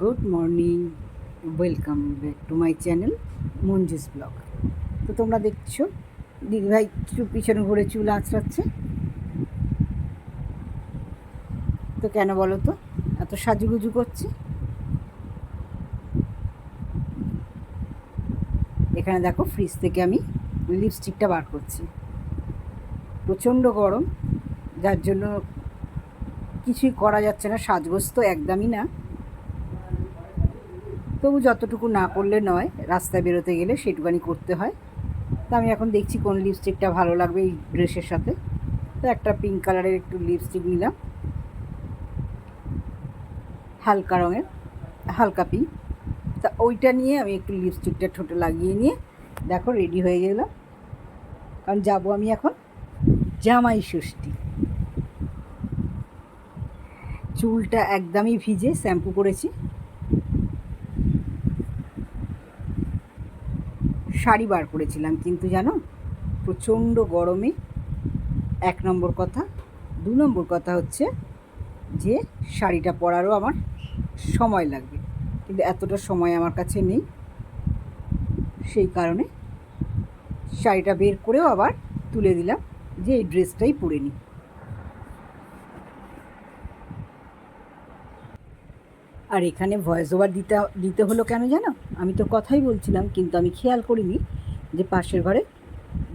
Good morning, welcome back to my channel Manju's blog. তো তোমরা দেখছো দিদিভাই একটু পিছনে ঘুরে চুল আঁচড়াচ্ছে। তো কেন বলো তো এত সাজুগুজু করছে? এখানে দেখো ফ্রিজ থেকে আমি লিপস্টিকটা বার করছি। প্রচণ্ড গরম, যার জন্য কিছুই করা যাচ্ছে না, সাজগোজ তো একদমই না। তবু যতটুকু না করলে নয়, রাস্তায় বেরোতে গেলে সেটুকানি করতে হয়। তো আমি এখন দেখছি কোন লিপস্টিকটা ভালো লাগবে এই ড্রেসের সাথে। তো একটা পিঙ্ক কালারের একটু লিপস্টিক নিলাম, হালকা রঙের, হালকা পিঙ্ক। তা ওইটা নিয়ে আমি একটু লিপস্টিকটা ঠোঁটে লাগিয়ে নিয়ে দেখো রেডি হয়ে গেলাম। কারণ যাবো আমি এখন জামাই ষষ্ঠী। চুলটা একদমই ভিজে, শ্যাম্পু করেছি। শাড়ি বার করেছিলাম, কিন্তু জানো প্রচণ্ড গরমে এক নম্বর কথা, 2 নম্বর কথা হচ্ছে যে শাড়িটা পরারও আমার সময় লাগবে, কিন্তু এতটা সময় আমার কাছে নেই। সেই কারণে শাড়িটা বের করেও আবার তুলে দিলাম যে এই ড্রেসটাই পরে নিই। আর এখানে ভয়েস ওভার দিতে হলো কেন জানো? আমি তো কথাই বলছিলাম, কিন্তু আমি খেয়াল করিনি যে পাশের ঘরে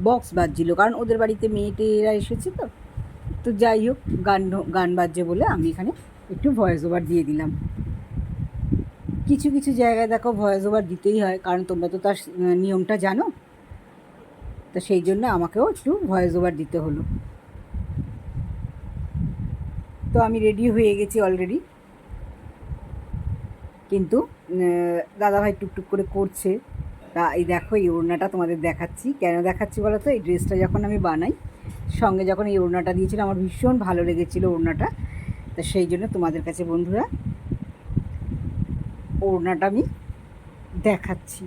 বক্স বাজছিল, কারণ ওদের বাড়িতে মেয়েটেরা এসেছে। তো তো যাই হোক, গান বাজছে বলে আমি এখানে একটু ভয়েস ওভার দিয়ে দিলাম। কিছু কিছু জায়গায় দেখো ভয়েস ওভার দিতেই হয়, কারণ তোমরা তো তার নিয়মটা জানো। তা সেই জন্য আমাকেও একটু ভয়েস ওভার দিতে হলো। তো আমি রেডি হয়ে গেছি অলরেডি, কিন্তু দাদাভাই টুকটুক করে করছে। তা এই দেখো এই ওড়নাটা তোমাদের দেখাচ্ছি। কেন দেখাচ্ছি বলো তো? এই ড্রেসটা যখন আমি বানাই, সঙ্গে যখন এই ওড়নাটা দিয়েছিল, আমার ভীষণ ভালো লেগেছিলো ওড়নাটা। তা সেই জন্য তোমাদের কাছে বন্ধুরা ওড়নাটা আমি দেখাচ্ছি।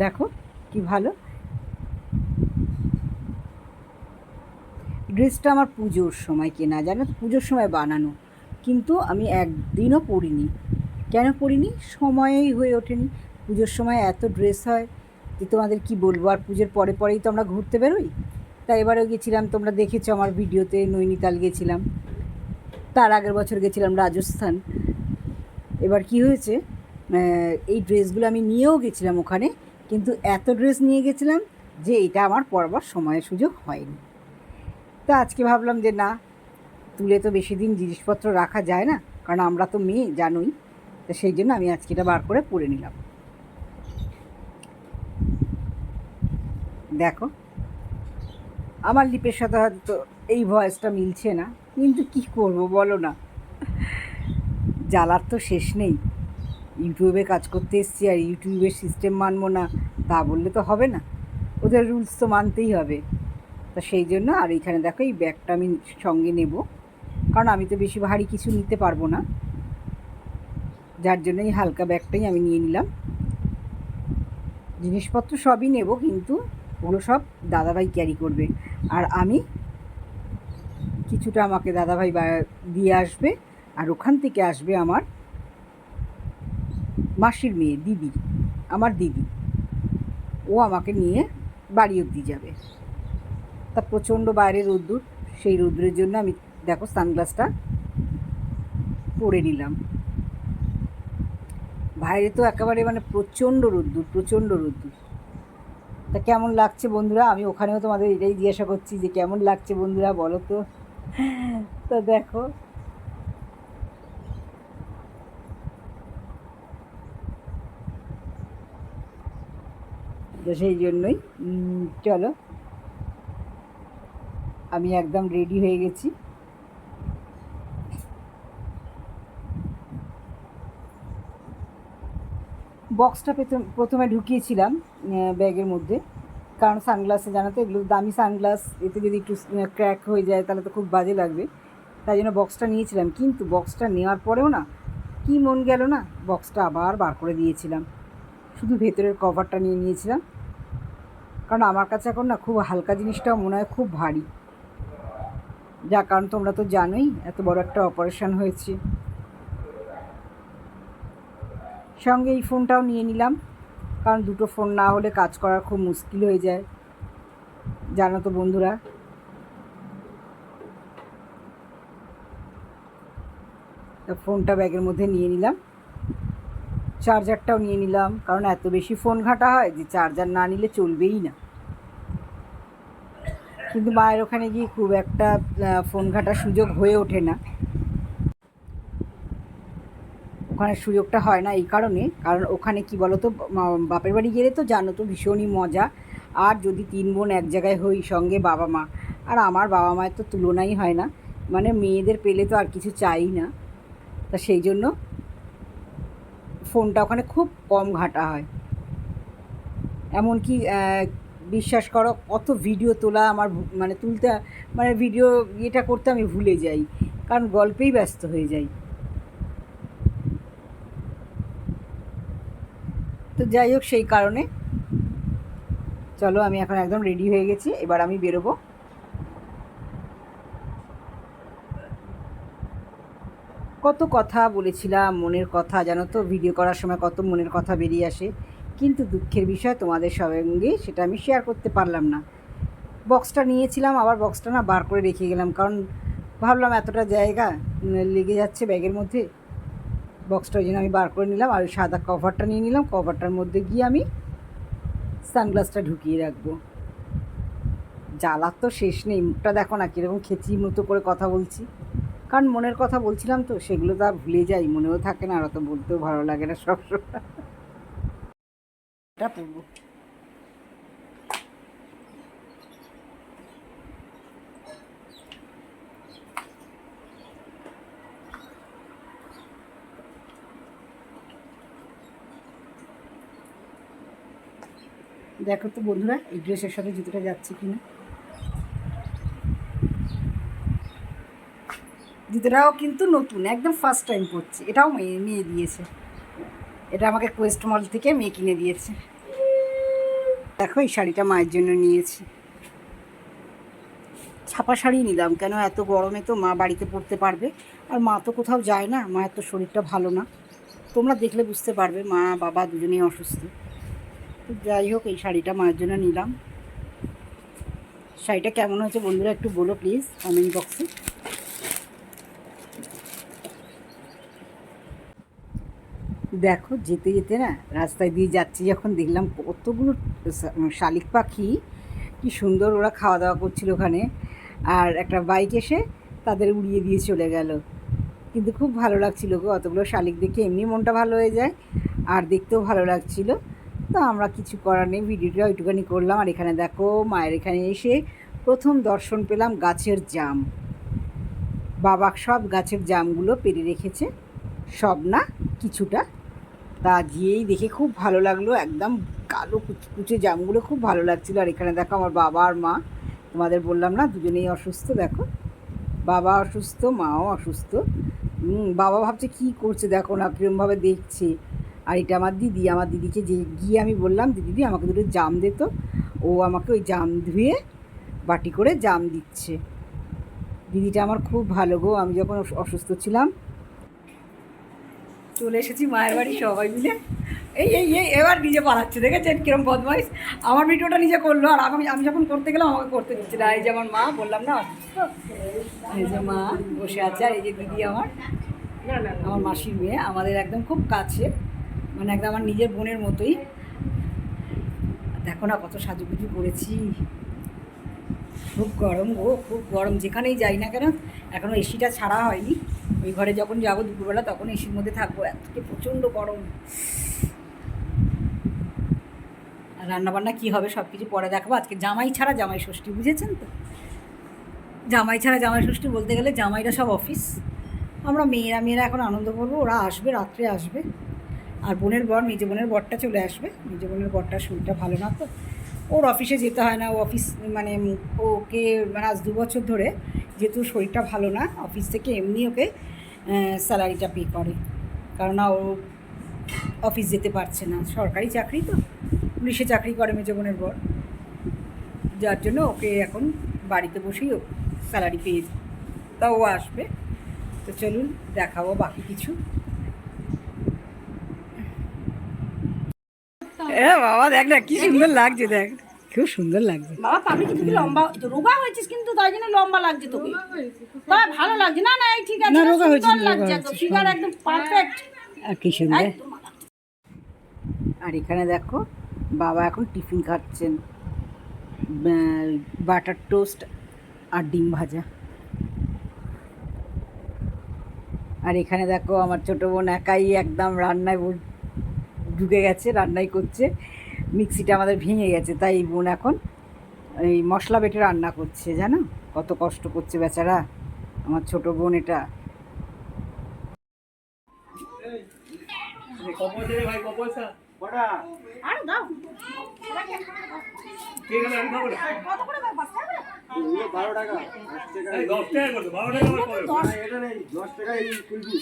দেখো কি ভালো ড্রেসটা। আমার পুজোর সময় কেনা, জানো, পুজোর সময় বানানো, কিন্তু আমি একদিনও পরিনি। কেন পরিনি? সময়ই হয়ে ওঠেনি। পুজোর সময় এত ড্রেস হয় যে তোমাদের কি বলবো। আর পুজোর পরে পরেই তো আমরা ঘুরতে বেরোই। তা এবারেও গেছিলাম, তোমরা দেখেছো আমার ভিডিওতে, নৈনিতাল গেছিলাম। তার আগের বছর গেছিলাম রাজস্থান। এবার কি হয়েছে, এই ড্রেসগুলো আমি নিয়েও গেছিলাম ওখানে, কিন্তু এত ড্রেস নিয়ে গেছিলাম যে এটা আমার পরবার সময়ের সুযোগ হয়নি। তা আজকে ভাবলাম যে না, তুলে তো বেশি দিন জিনিসপত্র রাখা যায় না, কারণ আমরা তো মেয়ে, জানোই। তো সেই জন্য আমি আজকে এটা বার করে পরে নিলাম। দেখো আমার লিপের সাথে হয়তো এই ভয়েসটা মিলছে না, কিন্তু কি করব বলো না, জ্বালার তো শেষ নেই। ইউটিউবে কাজ করতে এসেছি, আর ইউটিউবের সিস্টেম মানবো না তা বললে তো হবে না, ওদের রুলস তো মানতেই হবে। তা সেই জন্য, আর এইখানে দেখো এই ব্যাগটা আমি সঙ্গে নেব, কারণ আমি তো বেশি ভারী কিছু নিতে পারবো না, যার জন্য এই হালকা ব্যাগটাই আমি নিয়ে নিলাম। জিনিসপত্র সবই নেব, কিন্তু ওগুলো সব দাদাভাই ক্যারি করবে, আর আমি কিছুটা আমাকে দাদাভাই দিয়ে আসবে। আর ওখান থেকে আসবে আমার মাসির মেয়ে, দিদি, আমার দিদি, ও আমাকে নিয়ে বাড়ি অবধি যাবে। তা প্রচণ্ড বাইরে রোদ্দুর, সেই রোদ্দুরের জন্য আমি দেখো সানগ্লাসটা পরে নিলাম। বাইরে তো একেবারে মানে প্রচণ্ড রোদ্দুর, প্রচণ্ড রোদ্দুর। তা কেমন লাগছে বন্ধুরা? আমি ওখানেও তোমাদের এটাই জিজ্ঞাসা করছি যে কেমন লাগছে বন্ধুরা, বলো তো। তো দেখো, তো সেই জন্যই চলো, আমি একদম রেডি হয়ে গেছি। বক্সটা প্রথমে ঢুকিয়েছিলাম ব্যাগের মধ্যে, কারণ সানগ্লাসে, জানো তো এগুলো দামি সানগ্লাস, এতে যদি একটু ক্র্যাক হয়ে যায় তাহলে তো খুব বাজে লাগবে। তাই জন্য বক্সটা নিয়েছিলাম, কিন্তু বক্সটা নেওয়ার পরেও না, কি মন গেল না, বক্সটা আবার বার করে দিয়েছিলাম। শুধু ভেতরের কভারটা নিয়ে নিয়েছিলাম, কারণ আমার কাছে এখন না খুব হালকা জিনিসটাও মনে হয় খুব ভারী। যা কারণ তোমরা তো জানোই এত বড় একটা অপারেশন হয়েছে। সঙ্গে এই ফোনটাও নিয়ে নিলাম, কারণ দুটো ফোন না হলে কাজ করা খুব মুশকিল হয়ে যায়, জানো তো বন্ধুরা। তা ফোনটা ব্যাগের মধ্যে নিয়ে নিলাম, চার্জারটাও নিয়ে নিলাম, কারণ এত বেশি ফোন ঘাঁটা হয় যে চার্জার না নিলে চলবেই না। কিন্তু মায়ের ওখানে গিয়ে খুব একটা ফোন ঘাঁটার সুযোগ হয়ে ওঠে না, ওখানে সুযোগটা হয় না এই কারণে, কারণ ওখানে কি বলো তো, বাপের বাড়ি গেলে তো জানো তো ভীষণই মজা। আর যদি 3 বোন এক জায়গায় হই, সঙ্গে বাবা মা, আর আমার বাবা মায়ের তো তুলনাই হয় না, মানে মেয়েদের পেলে তো আর কিছু চাই না। তা সেই জন্য ফোনটা ওখানে খুব কম ঘাঁটা হয়। এমনকি বিশ্বাস করো, কত ভিডিও তোলা আমার মানে তুলতে, মানে ভিডিও ইয়েটা করতে আমি ভুলে যাই, কারণ গল্পেই ব্যস্ত হয়ে যাই। তো যাই হোক, সেই কারণে চলো আমি এখন একদম রেডি হয়ে গেছি, এবার আমি বেরোবো। কত কথা বলেছিলাম, মনের কথা, জানো তো ভিডিও করার সময় কত মনের কথা বেরিয়ে আসে, কিন্তু দুঃখের বিষয় তোমাদের সঙ্গে সেটা আমি শেয়ার করতে পারলাম না। বক্সটা নিয়েছিলাম, আবার বক্সটা না বার করে রেখে গেলাম, কারণ ভাবলাম এতটা জায়গা লেগে যাচ্ছে ব্যাগের মধ্যে, বক্সটা ওই জন্য আমি বার করে নিলাম। আর সাদা কভারটা নিয়ে নিলাম, কভারটার মধ্যে গিয়ে আমি সানগ্লাসটা ঢুকিয়ে রাখবো। জ্বালার তো শেষ নেই, মুখটা দেখো না কীরকম খেচির মতো করে কথা বলছি, কারণ মনের কথা বলছিলাম তো, সেগুলো তো আর ভুলে যাই, মনেও থাকে না, আর অত বলতেও ভালো লাগে না সবসময়। এটা পড়বো। দেখো তো বন্ধুরা, এই ড্রেসের সাথে জুতোটা যাচ্ছে কিনা। জুতোটাও কিন্তু নতুন, একদম ফার্স্ট টাইম পরছি, এটাও মেয়ে দিয়েছে, এটা আমাকে কোয়েস্ট মল থেকে মেয়ে কিনে দিয়েছে। দেখো এই শাড়িটা মায়ের জন্য নিয়েছি, ছাপা শাড়ি নিলাম, কেন এত গরমে তো মা বাড়িতে পরতে পারবে, আর মা তো কোথাও যায় না, মায়ের তো শরীরটা ভালো না, তোমরা দেখলে বুঝতে পারবে, মা বাবা দুজনেই অসুস্থ। তো যাই হোক, এই শাড়িটা মায়ের জন্য নিলাম। শাড়িটা কেমন হয়েছে বন্ধুরা একটু বলো প্লিজ কমেন্ট বক্সে। দেখো যেতে যেতে না, রাস্তায় দিয়ে যাচ্ছি যখন দেখলাম কতগুলো শালিক পাখি, কি সুন্দর ওরা খাওয়া দাওয়া করছিল ওখানে, আর একটা বাইক এসে তাদের উড়িয়ে দিয়ে চলে গেল, কিন্তু খুব ভালো লাগছিল গো, অতগুলো শালিক দেখে এমনি মনটা ভালো হয়ে যায়, আর দেখতেও ভালো লাগছিল। তো আমরা কিছু করার নেই, ভিডিওটা ওইটুখানি করলাম। আর এখানে দেখো মায়ের এখানে এসে প্রথম দর্শন পেলাম গাছের জাম, বাবা সব গাছের জামগুলো পেরে রেখেছে, সব না কিছুটা, তা গিয়েই দেখে খুব ভালো লাগলো, একদম কালো কুচকুচে জামগুলো খুব ভালো লাগছিলো। আর এখানে দেখো আমার বাবা আর মা, তোমাদের বললাম না দুজনেই অসুস্থ, দেখো বাবা অসুস্থ মাও অসুস্থ। বাবা ভাবছে কী করছে দেখো না, কীরমভাবে দেখছে। আর এটা আমার দিদি, আমার দিদিকে যে গিয়ে আমি বললাম দিদি আমাকে দুটো জাম দে তো, ও আমাকে ওই জাম ধুয়ে বাটি করে জাম দিচ্ছে। দিদিটা আমার খুব ভালো গো, আমি যখন অসুস্থ ছিলাম চলে এসেছি মায়ের বাড়ি সবাই মিলে। এই এই এই এবার নিজে পালাচ্ছে, দেখেছেন কিরম বদমাইশ, আমার ভিডিওটা নিজে করলো, আর আমি যখন করতে গেলাম আমাকে করতে দিচ্ছে না। এই যে আমার মা, বললাম না অসুস্থ, এই যে মা বসে আছে, আর এই যে দিদি আমার মাসির মেয়ে, আমাদের একদম খুব কাছে, মানে একদম আমার নিজের বোনের মতোই। দেখো না কত সাজুগুজু করেছি, খুব গরম গো, খুব গরম, যেখানেই যাই না কেন, এখনও এসিটা ছাড়া হয়নি, ওই ঘরে যখন যাবো দুপুরবেলা তখন এসির মধ্যে থাকবো, এত প্রচণ্ড গরম। আর রান্নাবান্না কী হবে সব কিছু পরে দেখাবো। আজকে জামাই ছাড়া জামাই ষষ্ঠী, বুঝেছেন তো, জামাই ছাড়া জামাই ষষ্ঠী বলতে গেলে জামাইরা সব অফিস, আমরা মেয়েরা এখন আনন্দ করবো, ওরা আসবে রাত্রে আসবে, আর বোনের বর, মেজো বোনের বরটা চলে আসবে, মেজো বোনের বরটার শরীরটা ভালো না তো, ওর অফিসে যেতে হয় না, ও অফিস মানে ওকে মানে আজ 2 বছর ধরে যেহেতু শরীরটা ভালো না, অফিস থেকে এমনি ওকে স্যালারিটা পে করে, কারণ ও অফিস যেতে পারছে না, সরকারি চাকরি তো, পুলিশে চাকরি করে মেজো বোনের বর, যার জন্য ওকে এখন বাড়িতে বসেই ও স্যালারি পেয়ে, তা ও আসবে। তো চলুন দেখাবো বাকি কিছু। এ বাবা দেখ না কি সুন্দর লাগছে, দেখ খুব সুন্দর লাগছে। বাবা পাবলি কিন্তু তুই লম্বা তো রোগা হয়েছিস কিন্তু তাই জন্য লম্বা লাগছে তোকে। তাই ভালো লাগছে না না এই ঠিক আছে না, রোগা হয়েছে, সুন্দর রোগা লাগছে হয়েছে, একদম ফিগার একদম পারফেক্ট। আর কি সুন্দর। আর এখানে দেখো বাবা এখন টিফিন খাচ্ছেন, বাটার টোস্ট আর ডিম ভাজা। আর এখানে দেখো আমার ছোটো বোন একাই একদম রান্নায় ঢুকে গেছে, রান্নাই করছে। মিক্সিটা আমাদের ভেঙে গেছে, তাই এই বোন এখন এই মশলা বেটে রান্না করছে। জানো কত কষ্ট করছে বেচারা আমার ছোটো বোন। এটা আর দাও কত করে বাবা 12 টাকা 10 টাকা 12 টাকা এটা নেই 10 টাকা এই কুলফি।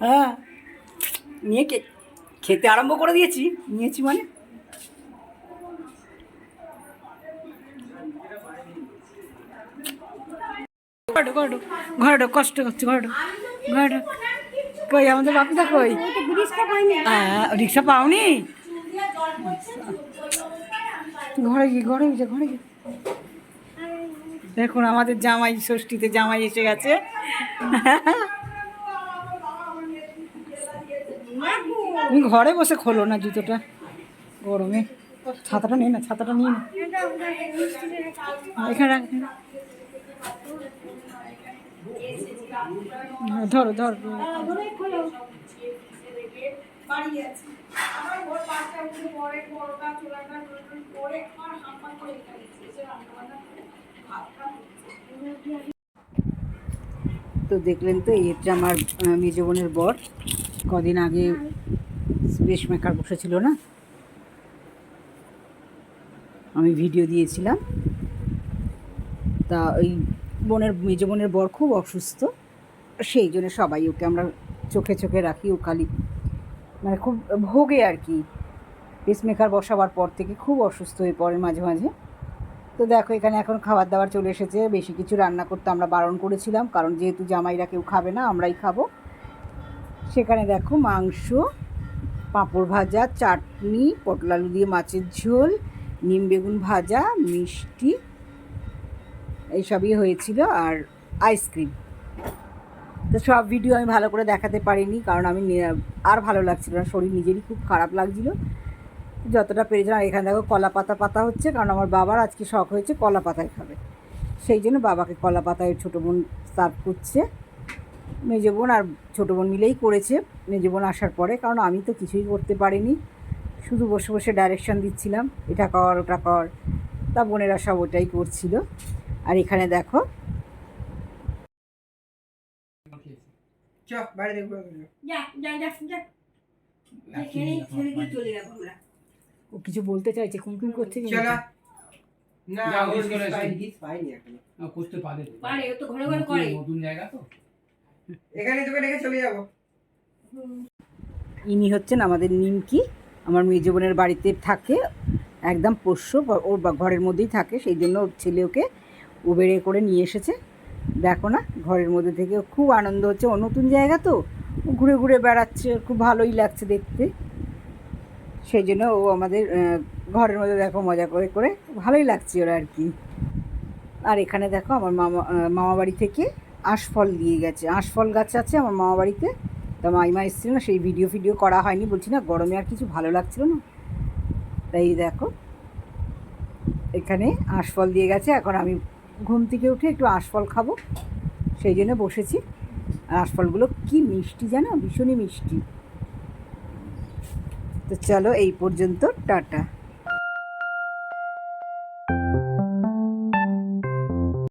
হ্যাঁ নিয়ে খেতে আরম্ভ করে দিয়েছি, নিয়েছি মানে ঘরে কষ্ট করছে, ঘরে কই আমাদের বাপিদা কই? রিক্সা পাওনি? ঘরে গিয়ে দেখুন আমাদের জামাই ষষ্ঠীতে জামাই এসে গেছে। তুমি ঘরে বসে খোলো না জুতোটা, গরমে। ছাতাটা নিয়ে না, ছাতাটা নিয়ে না, এখানে রাখ। ধরো ধরো তো দেখলেন তো এই হচ্ছে আমার মেজ বোনের বর। কদিন আগে স্পেস মেকার বসেছিল না, আমি ভিডিও দিয়েছিলাম। তা ওই মেজ বোনের বর খুব অসুস্থ, সেই জন্য সবাই ওকে আমরা চোখে চোখে রাখি। ও খালি মানে খুব ভোগে আর কি, পেসমেকার বসাবার পর থেকে খুব অসুস্থ হয়ে পড়ে মাঝে মাঝে। তো দেখো এখানে এখন খাবার দাবার চলে এসেছে। বেশি কিছু রান্না করতে আমরা বারণ করেছিলাম, কারণ যেহেতু জামাইরা কেউ খাবে না, আমরাই খাবো। সেখানে দেখো মাংস, পাঁপড় ভাজা, চাটনি, পটল আলু দিয়ে মাছের ঝোল, নিম বেগুন ভাজা, মিষ্টি এইসবই হয়েছিল, আর আইসক্রিম। তো সব ভিডিও আমি ভালো করে দেখাতে পারিনি, কারণ আমি আর ভালো লাগছিল না, শরীর নিজেরই খুব খারাপ লাগছিল। যতটা পেরেছিলাম। এখানে দেখো কলা পাতা হচ্ছে, কারণ আমার বাবার আজকে শখ হয়েছে কলা পাতায় খাবে, সেই জন্য বাবাকে কলা পাতায় ছোটো বোন সার্ভ করছে। মেজো বোন আর ছোটো বোন মিলেই করেছে মেজো বোন আসার পরে, কারণ আমি তো কিছুই করতে পারিনি, শুধু বসে বসে ডাইরেকশান দিচ্ছিলাম, এটা কর ওটা কর। তা বোনেরা সব ওটাই করছিল। আর এখানে দেখো ও কিছু বলতে চাইছে, কুমকুম করছে কি ইনি হচ্ছেন আমাদের নিমকি, আমার মেজ বোনের বাড়িতে থাকে, একদম পোষ্য, ওর ঘরের মধ্যেই থাকে, সেই জন্য ওর ছেলে ওকে উবেরে করে নিয়ে এসেছে। দেখো না ঘরের মধ্যে থেকে খুব আনন্দ হচ্ছে, ও নতুন জায়গা তো ঘুরে ঘুরে বেড়াচ্ছে, খুব ভালোই লাগছে দেখতে, সেই জন্য ও আমাদের ঘরের মধ্যে দেখো মজা করে করে ভালোই লাগছে ওরা আর কি। আর এখানে দেখো আমার মামা বাড়ি থেকে আশফল দিয়ে গেছে, আশফল গাছ আছে আমার মামা বাড়িতে। তা মাইমা এসেছিল না, সেই ভিডিও করা হয়নি, বলছি না গরমে আর কিছু ভালো লাগছিল না, তাই দেখো এখানে আশফল দিয়ে গেছে। এখন আমি ঘুম থেকে উঠে একটু আশফল খাবো, সেই জন্য বসেছি। আর আশফলগুলো কি মিষ্টি জানো, ভীষণই মিষ্টি। তো চলো এই পর্যন্ত, টাটা।